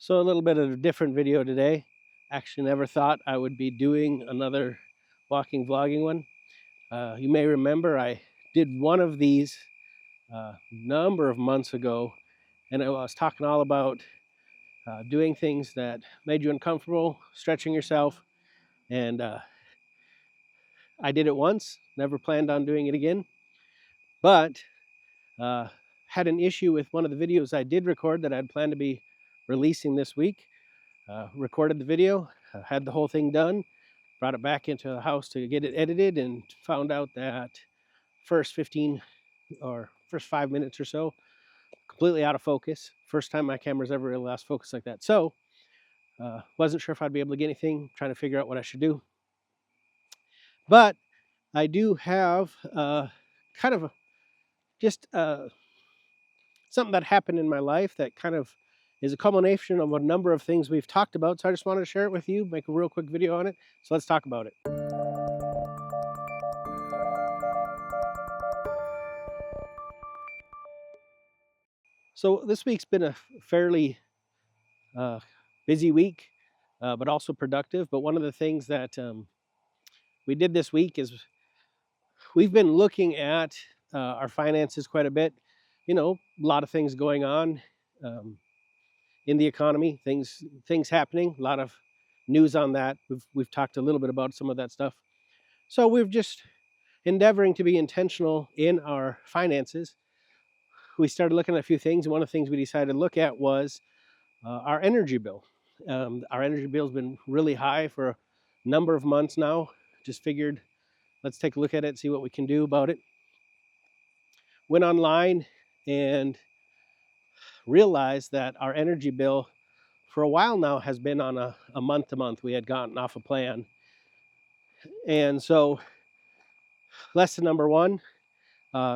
So a little bit of a different video today. Actually never thought I would be doing another walking vlogging one. You may remember I did one of these a number of months ago, and I was talking all about doing things that made you uncomfortable, stretching yourself, and I did it once, never planned on doing it again, but uh, had an issue with one of the videos I did record that I'd planned to be releasing this week. Recorded the video, had the whole thing done, brought it back into the house to get it edited, and found out that first 15 or first 5 minutes or so, completely out of focus. First time my camera's ever really lost focus like that. So, wasn't sure if I'd be able to get anything, trying to figure out what I should do. But I do have kind of just something that happened in my life that kind of is a culmination of a number of things we've talked about. So I just wanted to share it with you, make a real quick video on it. So let's talk about it. So this week's been a fairly busy week, but also productive. But one of the things that we did this week is we've been looking at our finances quite a bit. You know, a lot of things going on in the economy, things happening, a lot of news on that. We've talked a little bit about some of that stuff. So we're just endeavoring to be intentional in our finances. We started looking at a few things. One of the things we decided to look at was our energy bill. Our energy bill has been really high for a number of months now. Just figured, let's take a look at it, see what we can do about it. Went online and realized that our energy bill for a while now has been on a month to month. We had gotten off a plan. And so lesson number one,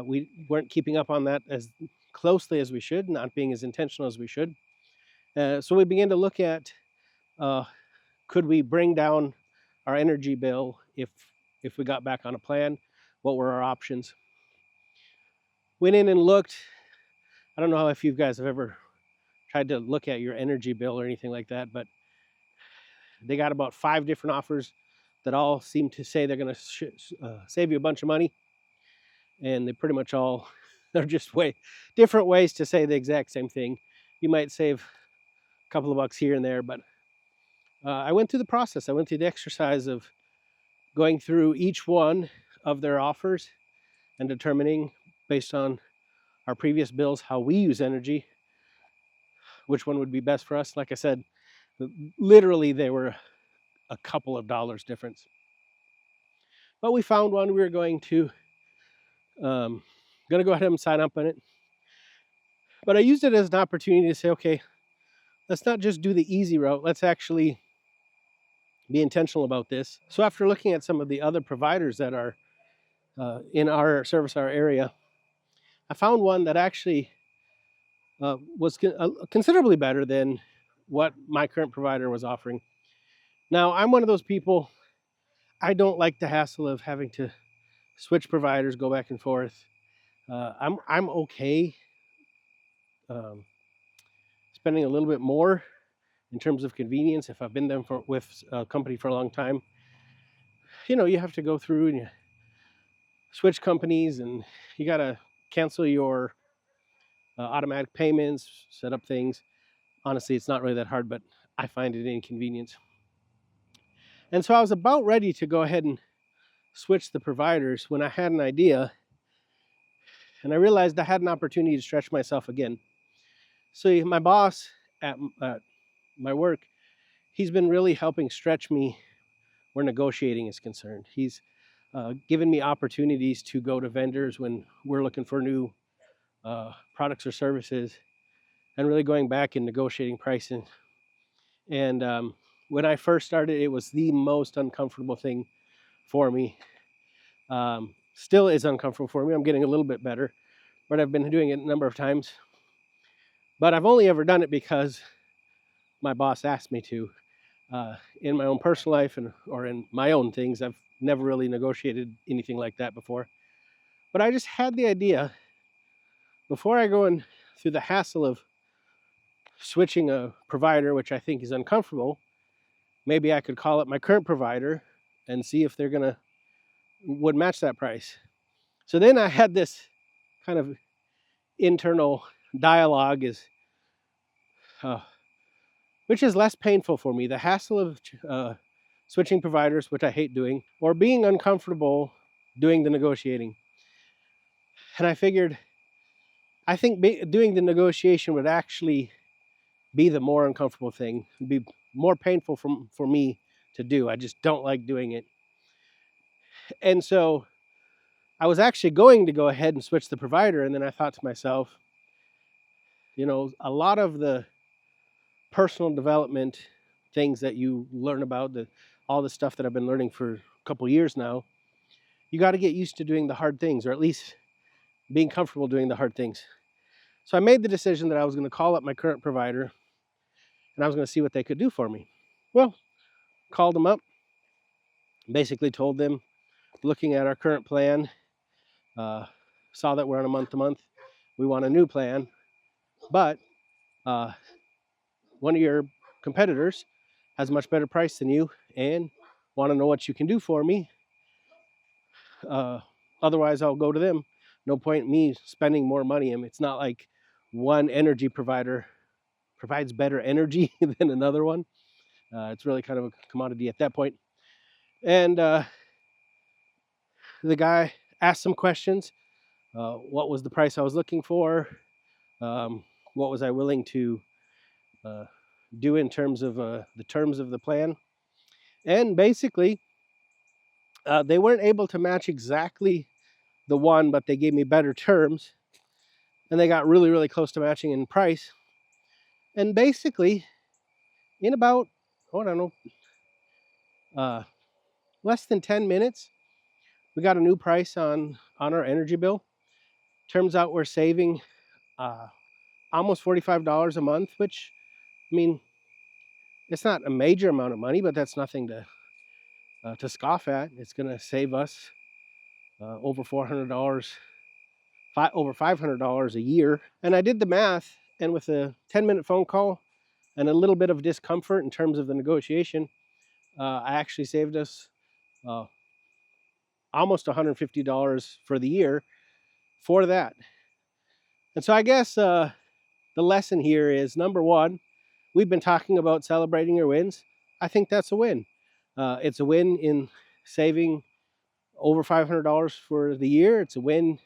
we weren't keeping up on that as closely as we should, not being as intentional as we should. So we began to look at could we bring down our energy bill if we got back on a plan? What were our options? Went in and looked. I don't know if you guys have ever tried to look at your energy bill or anything like that, but they got about 5 different offers that all seem to say they're going to save you a bunch of money, and they pretty much all are just different ways to say the exact same thing. You might save a couple of bucks here and there, but I went through the process. I went through the exercise of going through each one of their offers and determining, based on our previous bills, how we use energy, which one would be best for us. Like I said, literally they were a couple of dollars difference. But we found one. We were going to go ahead and sign up on it. But I used it as an opportunity to say, okay, let's not just do the easy route. Let's actually be intentional about this. So after looking at some of the other providers that are in our service area, I found one that actually was considerably better than what my current provider was offering. Now, I'm one of those people, I don't like the hassle of having to switch providers, go back and forth. I'm okay spending a little bit more in terms of convenience if I've been there with a company for a long time. You know, you have to go through and you switch companies, and you got to cancel your automatic payments, set up things. Honestly, it's not really that hard, but I find it an inconvenience. And so I was about ready to go ahead and switch the providers when I had an idea, and I realized I had an opportunity to stretch myself again. So my boss at my work, he's been really helping stretch me where negotiating is concerned. He's given me opportunities to go to vendors when we're looking for new products or services, and really going back and negotiating pricing. And when I first started, it was the most uncomfortable thing for me. Still is uncomfortable for me. I'm getting a little bit better, but I've been doing it a number of times. But I've only ever done it because my boss asked me to. In my own personal life or in my own things, I've never really negotiated anything like that before. But I just had the idea, before I go in through the hassle of switching a provider, which I think is uncomfortable, maybe I could call up my current provider and see if they're gonna would match that price. So then I had this kind of internal dialogue, uh, which is less painful for me. The hassle of switching providers, which I hate doing, or being uncomfortable doing the negotiating. And I figured, I think doing the negotiation would actually be the more uncomfortable thing, it'd be more painful for me to do. I just don't like doing it. And so I was actually going to go ahead and switch the provider, and then I thought to myself, a lot of the personal development things that you learn about, all the stuff that I've been learning for a couple years now, you got to get used to doing the hard things, or at least being comfortable doing the hard things. So I made the decision that I was going to call up my current provider and I was going to see what they could do for me. Well, called them up, basically told them, looking at our current plan, saw that we're on a month-to-month. We want a new plan, but one of your competitors has a much better price than you and want to know what you can do for me. Otherwise, I'll go to them. No point in me spending more money. I mean, it's not like one energy provider provides better energy than another one. It's really kind of a commodity at that point. And the guy asked some questions. What was the price I was looking for? What was I willing to do in terms of the terms of the plan? And basically, they weren't able to match exactly the one, but they gave me better terms. And they got really, really close to matching in price. And basically, in about, I don't know, less than 10 minutes, we got a new price on our energy bill. Turns out we're saving almost $45 a month, which, I mean, it's not a major amount of money, but that's nothing to scoff at. It's going to save us over $400, over $500 a year. And I did the math, and with a 10-minute phone call and a little bit of discomfort in terms of the negotiation, I actually saved us almost $150 for the year for that. And so I guess the lesson here is, number one, we've been talking about celebrating your wins. I think that's a win. It's a win in saving over $500 for the year. It's a win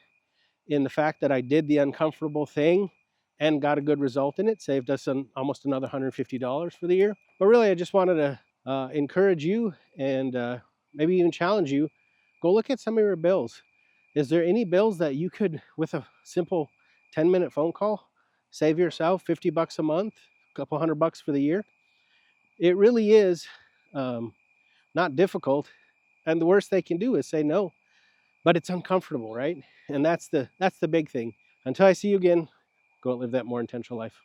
in the fact that I did the uncomfortable thing and got a good result in it, saved us almost another $150 for the year. But really, I just wanted to encourage you and maybe even challenge you. Go look at some of your bills. Is there any bills that you could, with a simple 10-minute phone call, save yourself $50 a month, a couple $100 for the year? It really is not difficult, and the worst they can do is say no. But it's uncomfortable, right? And that's the big thing. Until I see you again, go out and live that more intentional life.